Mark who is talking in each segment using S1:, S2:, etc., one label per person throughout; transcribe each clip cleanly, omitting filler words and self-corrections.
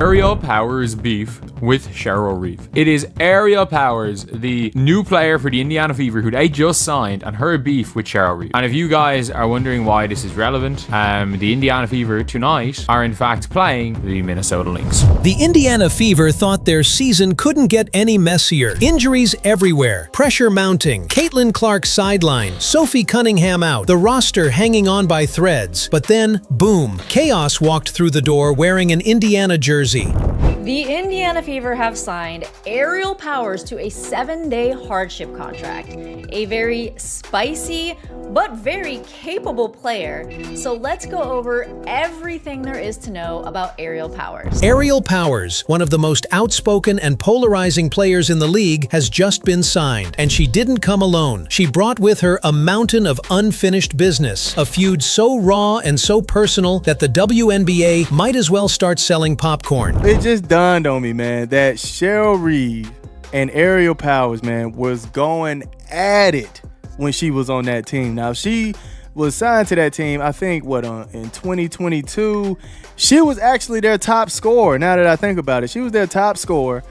S1: Aerial Powers beef with Cheryl Reeve. It is Aerial Powers, the new player for the Indiana Fever, who they just signed, and her beef with Cheryl Reeve. And if you guys are wondering why this is relevant, the Indiana Fever tonight are in fact playing the Minnesota Lynx.
S2: The Indiana Fever thought their season couldn't get any messier. Injuries everywhere, pressure mounting, Caitlin Clark sideline, Sophie Cunningham out, the roster hanging on by threads. But then, boom, chaos walked through the door wearing an Indiana jersey.
S3: The Indiana Fever have signed Aerial Powers to a 7-day hardship contract. A very spicy but very capable player. So let's go over everything there is to know about Aerial Powers.
S2: Aerial Powers, one of the most outspoken and polarizing players in the league, has just been signed. And she didn't come alone. She brought with her a mountain of unfinished business, a feud so raw and so personal that the WNBA might as well start selling popcorn.
S4: It just dawned on me, man, that Cheryl Reeve and Aerial Powers, man, was going at it when she was on that team. Now, she was signed to that team, I think, in 2022. She was actually their top scorer, now that I think about it. She was their top scorer.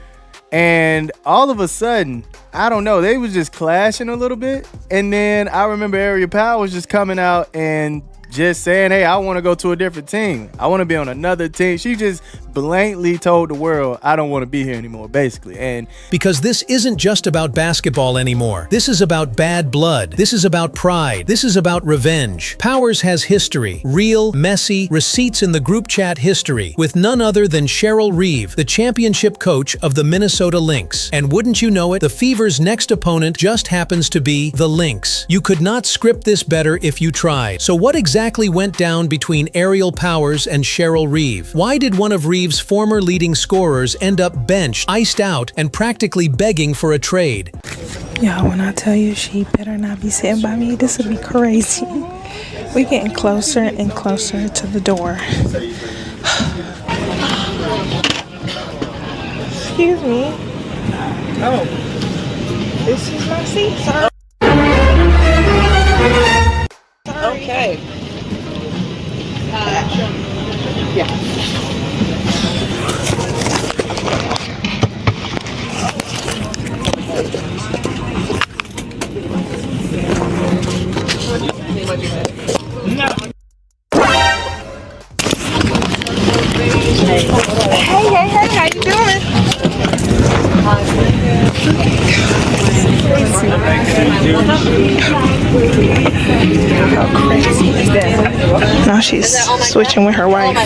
S4: And all of a sudden, I don't know, they was just clashing a little bit. And then I remember Aerial Powers just coming out and just saying, hey, I want to go to a different team. I want to be on another team. She just blatantly told the world, I don't want to be here anymore, basically. And
S2: because this isn't just about basketball anymore. This is about bad blood. This is about pride. This is about revenge. Powers has history, real, messy, receipts in the group chat history, with none other than Cheryl Reeve, the championship coach of the Minnesota Lynx. And wouldn't you know it, the Fever's next opponent just happens to be the Lynx. You could not script this better if you tried. So what exactly went down between Aerial Powers and Cheryl Reeve? Why did one of Reeve's former leading scorers end up benched, iced out, and practically begging for a trade?
S5: Y'all, when I tell you she better not be sitting by me, this would be crazy. We getting closer and closer to the door. Excuse me. Oh, this is my seat, sir. Okay. Yeah. Hey, how you doing? How crazy is that? Now she's switching with her wife.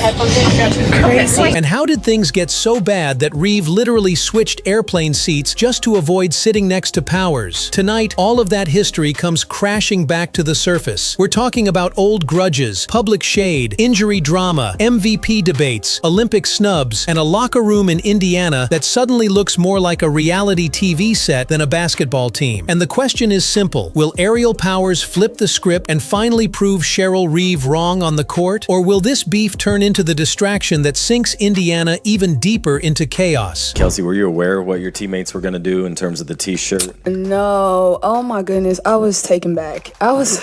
S5: Crazy.
S2: And how did things get so bad that Reeve literally switched airplane seats just to avoid sitting next to Powers? Tonight, all of that history comes crashing back to the surface. We're talking about old grudges, public shade, injury drama, MVP debates, Olympic snubs, and a locker room in Indiana that suddenly looks more like a reality TV set than a basketball team. And the question is simple. Will Aerial Powers flip the script and finally prove Cheryl Reeve wrong on the court? Or will this beef turn into the distraction that sinks Indiana even deeper into chaos?
S6: Kelsey, were you aware of what your teammates were going to do in terms of the t-shirt?
S7: No. Oh my goodness. I was taken back. It was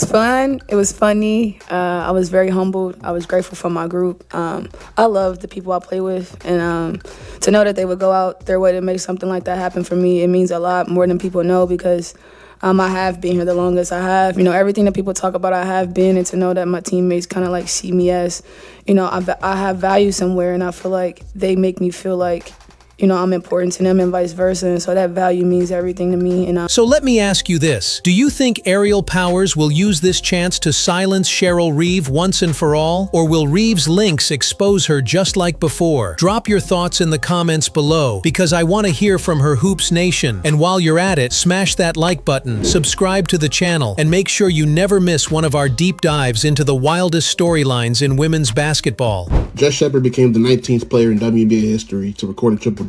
S7: fun. It was funny. I was very humbled. I was grateful for my group. I love the people I play with, and to know that they would go out their way to make something like that happen for me, it means a lot more than people know, because I have been here the longest. I have, everything that people talk about, I have been, and to know that my teammates kind of like see me as, I have value somewhere, and I feel like they make me feel like, I'm important to them and vice versa. And so that value means everything to me.
S2: So let me ask you this. Do you think Aerial Powers will use this chance to silence Cheryl Reeve once and for all? Or will Reeve's Lynx expose her just like before? Drop your thoughts in the comments below, because I want to hear from her Hoops Nation. And while you're at it, smash that like button, subscribe to the channel, and make sure you never miss one of our deep dives into the wildest storylines in women's basketball.
S8: Jess Shepard became the 19th player in WNBA history to record a triple-double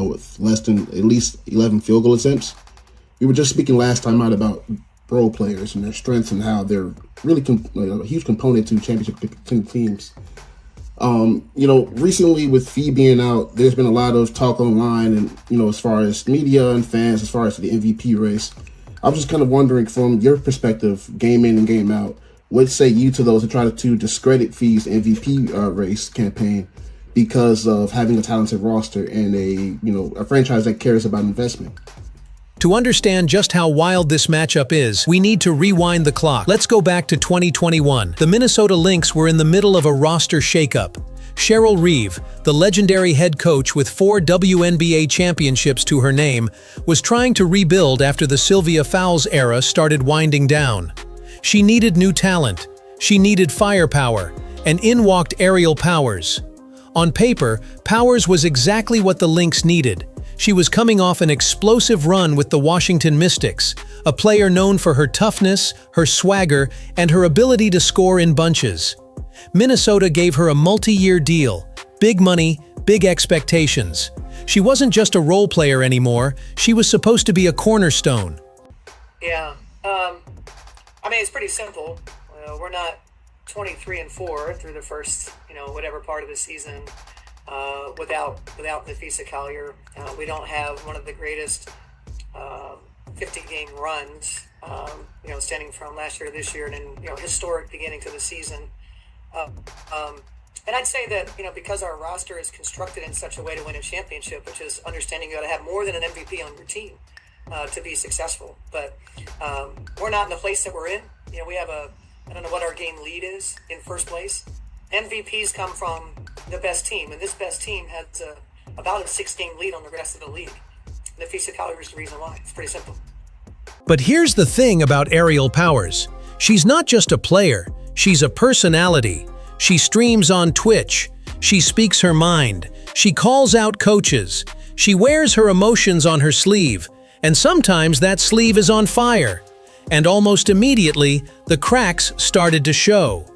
S8: with less than at least 11 field goal attempts. We were just speaking last time out about role players and their strengths and how they're really a huge component to championship teams. Recently with Fee being out, there's been a lot of talk online and, as far as media and fans, as far as the MVP race. I was just kind of wondering from your perspective, game in and game out, What say you to those who try to discredit Fee's MVP race campaign because of having a talented roster and a franchise that cares about investment?
S2: To understand just how wild this matchup is, we need to rewind the clock. Let's go back to 2021. The Minnesota Lynx were in the middle of a roster shakeup. Cheryl Reeve, the legendary head coach with 4 WNBA championships to her name, was trying to rebuild after the Sylvia Fowles era started winding down. She needed new talent. She needed firepower. And in walked Aerial Powers. On paper, Powers was exactly what the Lynx needed. She was coming off an explosive run with the Washington Mystics, a player known for her toughness, her swagger, and her ability to score in bunches. Minnesota gave her a multi-year deal, big money, big expectations. She wasn't just a role player anymore, she was supposed to be a cornerstone.
S9: Yeah, I mean, it's pretty simple. We're not 23-4 through the first, whatever part of the season. Without Nafisa Collier, we don't have one of the greatest 50-game runs, stemming from last year to this year, and then historic beginning to the season. And I'd say that because our roster is constructed in such a way to win a championship, which is understanding you got to have more than an MVP on your team to be successful. But we're not in the place that we're in. We have I don't know what our game lead is in first place. MVPs come from the best team, and this best team has about a 6-game lead on the rest of the league. Nafisa Collier is the reason why. It's pretty simple.
S2: But here's the thing about Aerial Powers. She's not just a player, she's a personality. She streams on Twitch. She speaks her mind. She calls out coaches. She wears her emotions on her sleeve, and sometimes that sleeve is on fire. And almost immediately, the cracks started to show.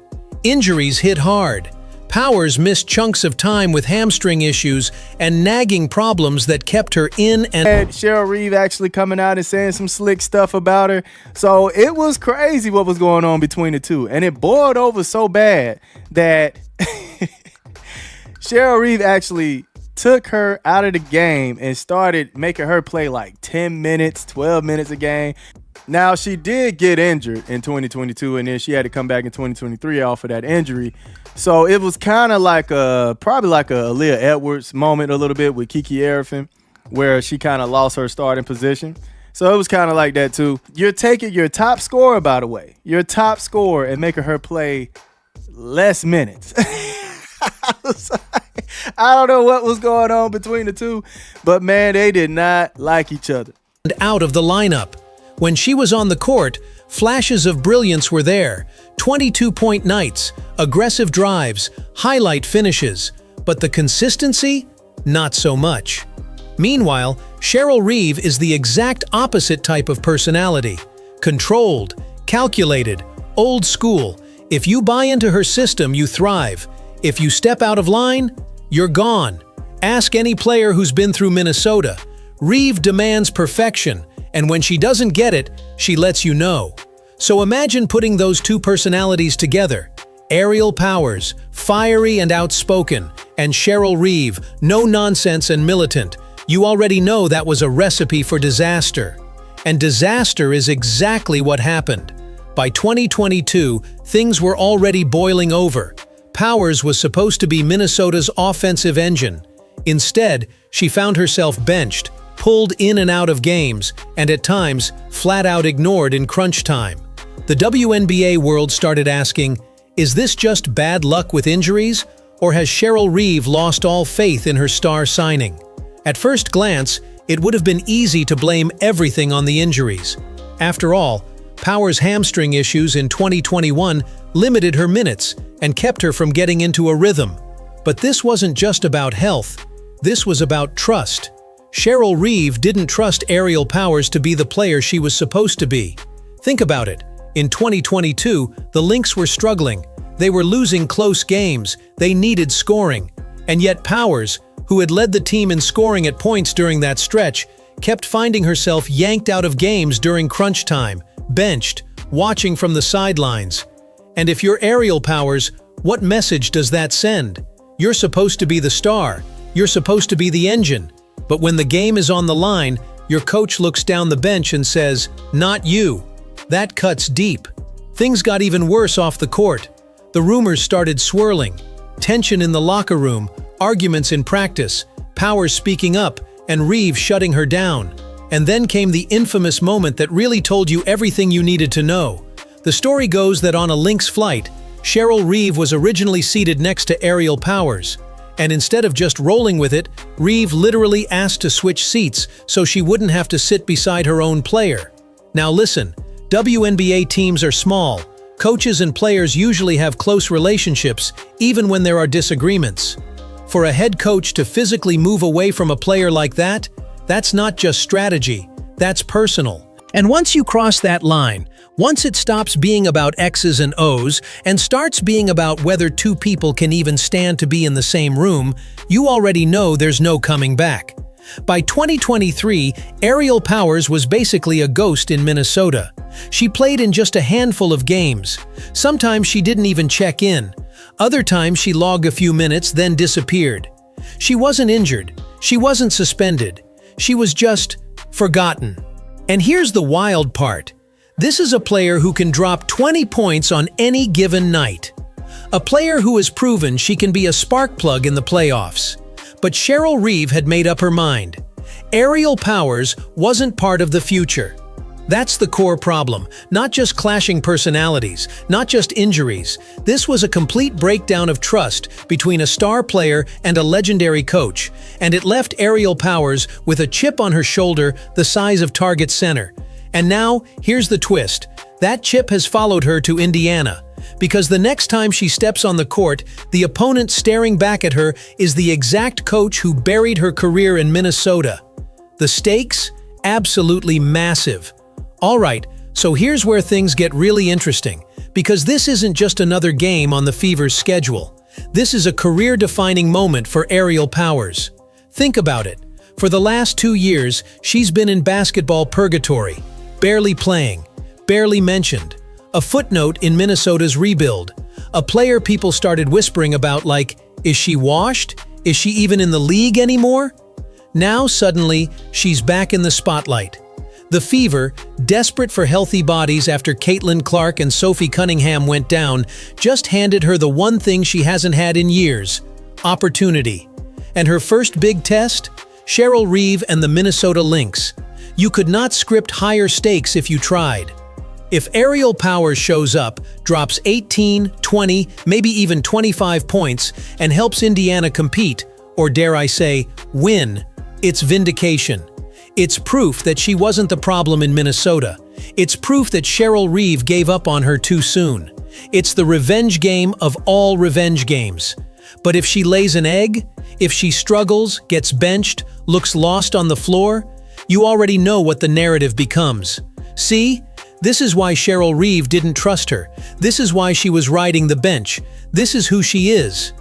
S2: Injuries hit hard. Powers missed chunks of time with hamstring issues and nagging problems that kept her in and
S4: Cheryl Reeve actually coming out and saying some slick stuff about her. So it was crazy what was going on between the two. And it boiled over so bad that Cheryl Reeve actually took her out of the game and started making her play like 10 minutes, 12 minutes a game. Now, she did get injured in 2022, and then she had to come back in 2023 off of that injury. So it was kind of like probably like a Aaliyah Edwards moment a little bit with Kiki Erifin, where she kind of lost her starting position. So it was kind of like that too. You're taking your top scorer, by the way, your top scorer, and making her play less minutes. I don't know what was going on between the two, but man, they did not like each other.
S2: Out of the lineup. When she was on the court, flashes of brilliance were there. 22-point nights, aggressive drives, highlight finishes. But the consistency? Not so much. Meanwhile, Cheryl Reeve is the exact opposite type of personality. Controlled, calculated, old school. If you buy into her system, you thrive. If you step out of line, you're gone. Ask any player who's been through Minnesota. Reeve demands perfection. And when she doesn't get it, she lets you know. So imagine putting those two personalities together. Aerial Powers, fiery and outspoken, and Cheryl Reeve, no nonsense and militant. You already know that was a recipe for disaster. And disaster is exactly what happened. By 2022, things were already boiling over. Powers was supposed to be Minnesota's offensive engine. Instead, she found herself benched, pulled in and out of games, and at times, flat out ignored in crunch time. The WNBA world started asking, is this just bad luck with injuries, or has Cheryl Reeve lost all faith in her star signing? At first glance, it would have been easy to blame everything on the injuries. After all, Powers' hamstring issues in 2021 limited her minutes and kept her from getting into a rhythm. But this wasn't just about health. This was about trust. Cheryl Reeve didn't trust Aerial Powers to be the player she was supposed to be. Think about it. In 2022, the Lynx were struggling. They were losing close games. They needed scoring. And yet Powers, who had led the team in scoring at points during that stretch, kept finding herself yanked out of games during crunch time, benched, watching from the sidelines. And if you're Aerial Powers, what message does that send? You're supposed to be the star. You're supposed to be the engine. But when the game is on the line, your coach looks down the bench and says, "Not you." That cuts deep. Things got even worse off the court. The rumors started swirling. Tension in the locker room, arguments in practice, Powers speaking up, and Reeve shutting her down. And then came the infamous moment that really told you everything you needed to know. The story goes that on a Lynx flight, Cheryl Reeve was originally seated next to Aerial Powers. And instead of just rolling with it, Reeve literally asked to switch seats so she wouldn't have to sit beside her own player. Now listen, WNBA teams are small. Coaches and players usually have close relationships, even when there are disagreements. For a head coach to physically move away from a player like that, that's not just strategy, that's personal. And once you cross that line, once it stops being about X's and O's and starts being about whether two people can even stand to be in the same room, you already know there's no coming back. By 2023, Aerial Powers was basically a ghost in Minnesota. She played in just a handful of games. Sometimes she didn't even check in. Other times she logged a few minutes, then disappeared. She wasn't injured. She wasn't suspended. She was just forgotten. And here's the wild part. This is a player who can drop 20 points on any given night. A player who has proven she can be a spark plug in the playoffs. But Cheryl Reeve had made up her mind. Aerial Powers wasn't part of the future. That's the core problem, not just clashing personalities, not just injuries. This was a complete breakdown of trust between a star player and a legendary coach, and it left Aerial Powers with a chip on her shoulder the size of Target Center. And now, here's the twist. That chip has followed her to Indiana, because the next time she steps on the court, the opponent staring back at her is the exact coach who buried her career in Minnesota. The stakes? Absolutely massive. All right, so here's where things get really interesting, because this isn't just another game on the Fever's schedule. This is a career-defining moment for Aerial Powers. Think about it. For the last 2 years, she's been in basketball purgatory, barely playing, barely mentioned. A footnote in Minnesota's rebuild. A player people started whispering about like, is she washed? Is she even in the league anymore? Now suddenly, she's back in the spotlight. The Fever, desperate for healthy bodies after Caitlin Clark and Sophie Cunningham went down, just handed her the one thing she hasn't had in years: opportunity. And her first big test? Cheryl Reeve and the Minnesota Lynx. You could not script higher stakes if you tried. If Aerial Powers shows up, drops 18, 20, maybe even 25 points, and helps Indiana compete, or dare I say, win, it's vindication. It's proof that she wasn't the problem in Minnesota. It's proof that Cheryl Reeve gave up on her too soon. It's the revenge game of all revenge games. But if she lays an egg, if she struggles, gets benched, looks lost on the floor, you already know what the narrative becomes. See? This is why Cheryl Reeve didn't trust her. This is why she was riding the bench. This is who she is.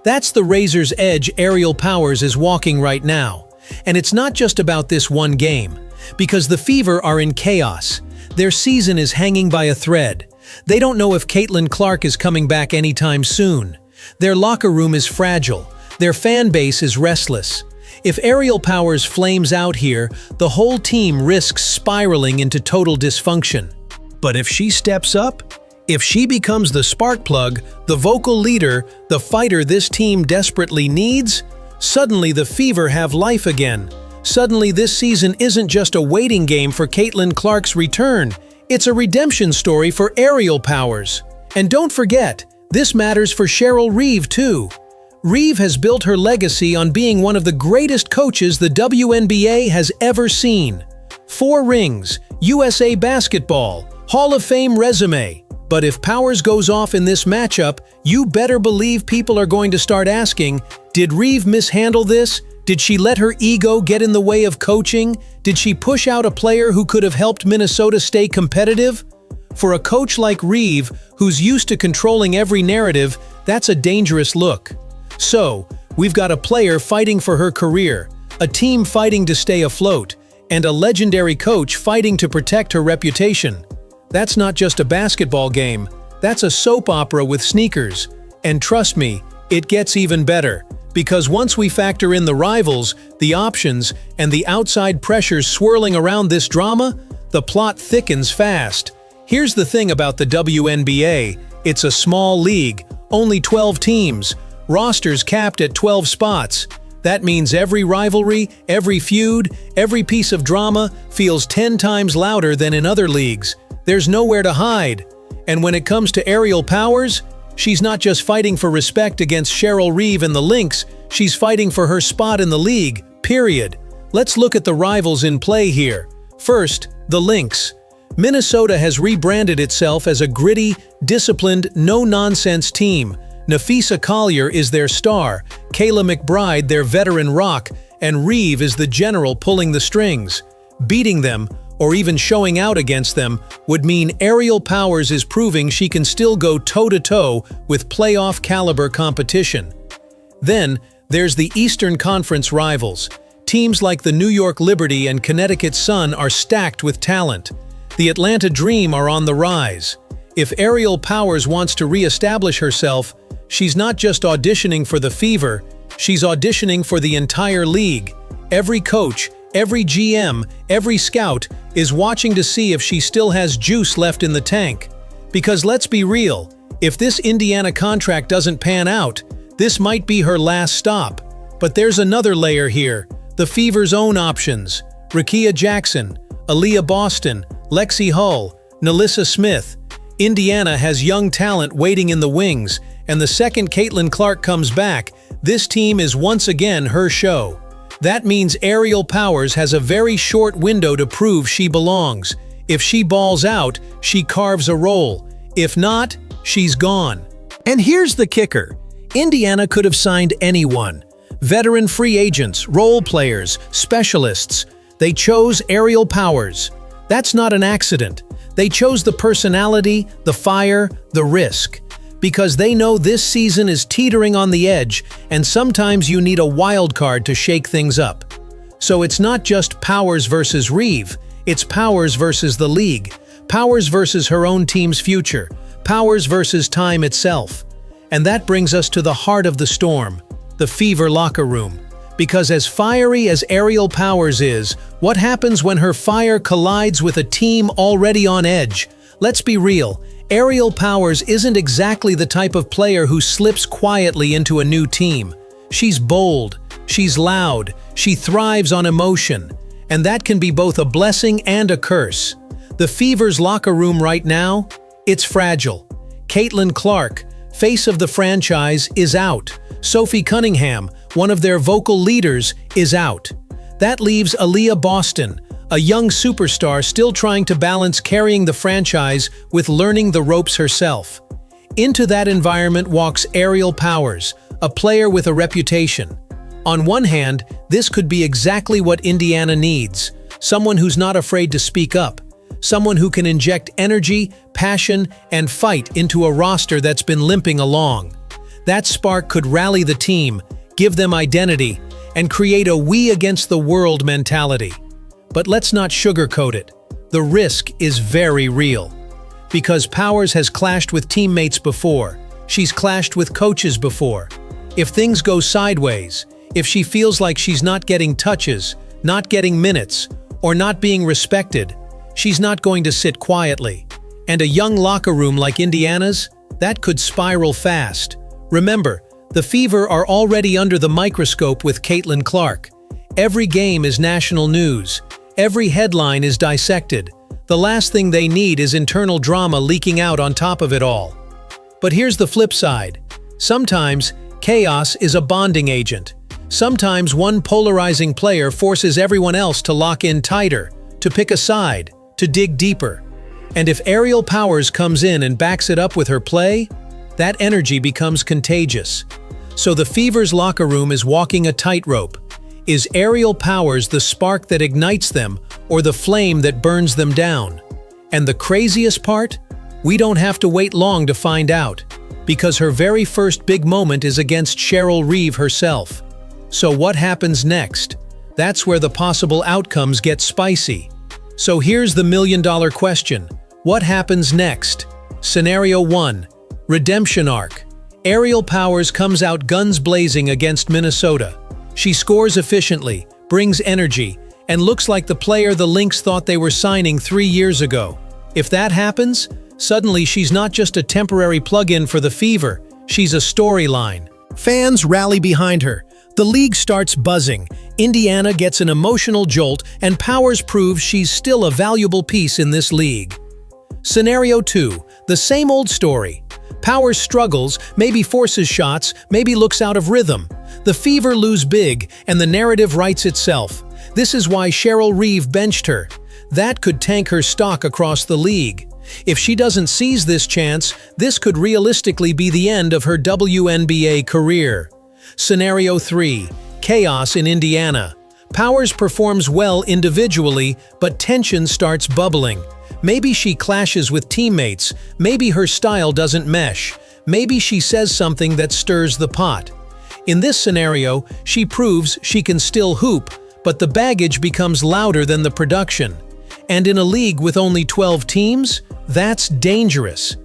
S2: That's the razor's edge Aerial Powers is walking right now. And it's not just about this one game, because the Fever are in chaos. Their season is hanging by a thread. They don't know if Caitlin Clark is coming back anytime soon. Their locker room is fragile. Their fan base is restless. If Aerial Powers flames out here, the whole team risks spiraling into total dysfunction. But if she steps up, if she becomes the spark plug, the vocal leader, the fighter this team desperately needs, suddenly the Fever have life again. Suddenly this season isn't just a waiting game for Caitlin Clark's return. It's a redemption story for Aerial Powers. And don't forget, this matters for Cheryl Reeve too. Reeve has built her legacy on being one of the greatest coaches the WNBA has ever seen. 4 rings, USA Basketball, Hall of Fame resume. But if Powers goes off in this matchup, you better believe people are going to start asking, did Reeve mishandle this? Did she let her ego get in the way of coaching? Did she push out a player who could have helped Minnesota stay competitive? For a coach like Reeve, who's used to controlling every narrative, that's a dangerous look. So, we've got a player fighting for her career, a team fighting to stay afloat, and a legendary coach fighting to protect her reputation. That's not just a basketball game, that's a soap opera with sneakers. And trust me, it gets even better, because once we factor in the rivals, the options, and the outside pressures swirling around this drama, the plot thickens fast. Here's the thing about the WNBA. It's a small league, only 12 teams, rosters capped at 12 spots. That means every rivalry, every feud, every piece of drama feels 10 times louder than in other leagues. There's nowhere to hide. And when it comes to Aerial Powers, she's not just fighting for respect against Cheryl Reeve and the Lynx, she's fighting for her spot in the league, period. Let's look at the rivals in play here. First, the Lynx. Minnesota has rebranded itself as a gritty, disciplined, no-nonsense team. Nafisa Collier is their star, Kayla McBride their veteran rock, and Reeve is the general pulling the strings. Beating them, or even showing out against them, would mean Aerial Powers is proving she can still go toe-to-toe with playoff-caliber competition. Then, there's the Eastern Conference rivals. Teams like the New York Liberty and Connecticut Sun are stacked with talent. The Atlanta Dream are on the rise. If Aerial Powers wants to re-establish herself, she's not just auditioning for the Fever, she's auditioning for the entire league. Every coach, every GM, every scout is watching to see if she still has juice left in the tank. Because let's be real, if this Indiana contract doesn't pan out, this might be her last stop. But there's another layer here, the Fever's own options. Rakia Jackson, Aaliyah Boston, Lexi Hull, Nalissa Smith. Indiana has young talent waiting in the wings, and the second Caitlin Clark comes back, this team is once again her show. That means Aerial Powers has a very short window to prove she belongs. If she balls out, she carves a role. If not, she's gone. And here's the kicker. Indiana could have signed anyone. Veteran free agents, role players, specialists. They chose Aerial Powers. That's not an accident. They chose the personality, the fire, the risk. Because they know this season is teetering on the edge, and sometimes you need a wild card to shake things up. So it's not just Powers versus Reeve, it's Powers versus the league, Powers versus her own team's future, Powers versus time itself. And that brings us to the heart of the storm, the Fever locker room. Because as fiery as Aerial Powers is, what happens when her fire collides with a team already on edge? Let's be real. Aerial Powers isn't exactly the type of player who slips quietly into a new team. She's bold, she's loud, she thrives on emotion, and that can be both a blessing and a curse. The Fever's locker room right now, it's fragile. Caitlin Clark, face of the franchise, is out. Sophie Cunningham, one of their vocal leaders, is out. That leaves Aaliyah Boston, a young superstar still trying to balance carrying the franchise with learning the ropes herself. Into that environment walks Aerial Powers, a player with a reputation. On one hand, this could be exactly what Indiana needs, someone who's not afraid to speak up, someone who can inject energy, passion, and fight into a roster that's been limping along. That spark could rally the team, give them identity, and create a we against the world mentality. But let's not sugarcoat it. The risk is very real. Because Powers has clashed with teammates before, she's clashed with coaches before. If things go sideways, if she feels like she's not getting touches, not getting minutes, or not being respected, she's not going to sit quietly. And a young locker room like Indiana's, that could spiral fast. Remember, the Fever are already under the microscope with Caitlin Clark. Every game is national news. Every headline is dissected. The last thing they need is internal drama leaking out on top of it all. But here's the flip side. Sometimes, chaos is a bonding agent. Sometimes one polarizing player forces everyone else to lock in tighter, to pick a side, to dig deeper. And if Aerial Powers comes in and backs it up with her play, that energy becomes contagious. So the Fever's locker room is walking a tightrope. Is Aerial Powers the spark that ignites them, or the flame that burns them down? And the craziest part? We don't have to wait long to find out, because her very first big moment is against Cheryl Reeve herself. So what happens next? That's where the possible outcomes get spicy. So here's the million-dollar question. What happens next? Scenario 1. Redemption arc. Aerial Powers comes out guns blazing against Minnesota. She scores efficiently, brings energy, and looks like the player the Lynx thought they were signing 3 years ago. If that happens, suddenly she's not just a temporary plug-in for the Fever, she's a storyline. Fans rally behind her. The league starts buzzing. Indiana gets an emotional jolt, and Powers proves she's still a valuable piece in this league. Scenario 2, the same old story. Powers struggles, maybe forces shots, maybe looks out of rhythm. The Fever lose big, and the narrative writes itself. This is why Cheryl Reeve benched her. That could tank her stock across the league. If she doesn't seize this chance, this could realistically be the end of her WNBA career. Scenario 3, chaos in Indiana. Powers performs well individually, but tension starts bubbling. Maybe she clashes with teammates, maybe her style doesn't mesh, maybe she says something that stirs the pot. In this scenario, she proves she can still hoop, but the baggage becomes louder than the production. And in a league with only 12 teams, that's dangerous.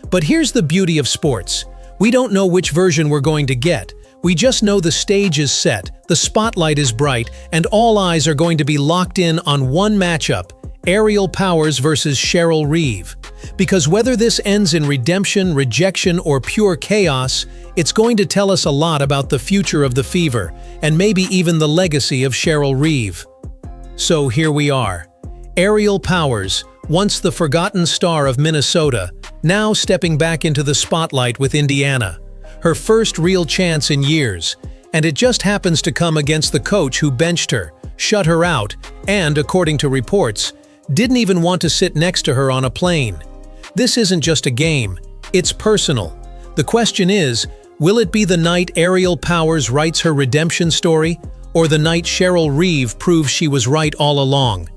S2: But here's the beauty of sports. We don't know which version we're going to get. We just know the stage is set, the spotlight is bright, and all eyes are going to be locked in on one matchup: Aerial Powers versus Cheryl Reeve. Because whether this ends in redemption, rejection, or pure chaos, it's going to tell us a lot about the future of the Fever, and maybe even the legacy of Cheryl Reeve. So here we are. Aerial Powers, once the forgotten star of Minnesota, now stepping back into the spotlight with Indiana. Her first real chance in years, and it just happens to come against the coach who benched her, shut her out, and, according to reports, didn't even want to sit next to her on a plane. This isn't just a game, it's personal. The question is, will it be the night Aerial Powers writes her redemption story, or the night Cheryl Reeve proves she was right all along?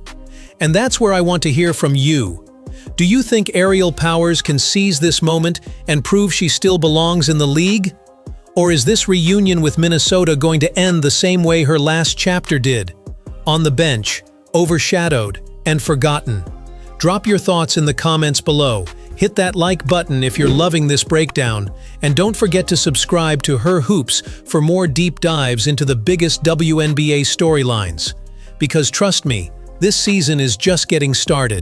S2: And that's where I want to hear from you. Do you think Aerial Powers can seize this moment and prove she still belongs in the league? Or is this reunion with Minnesota going to end the same way her last chapter did? On the bench, overshadowed, and forgotten. Drop your thoughts in the comments below. Hit that like button if you're loving this breakdown, and don't forget to subscribe to Her Hoops for more deep dives into the biggest WNBA storylines. Because trust me, this season is just getting started.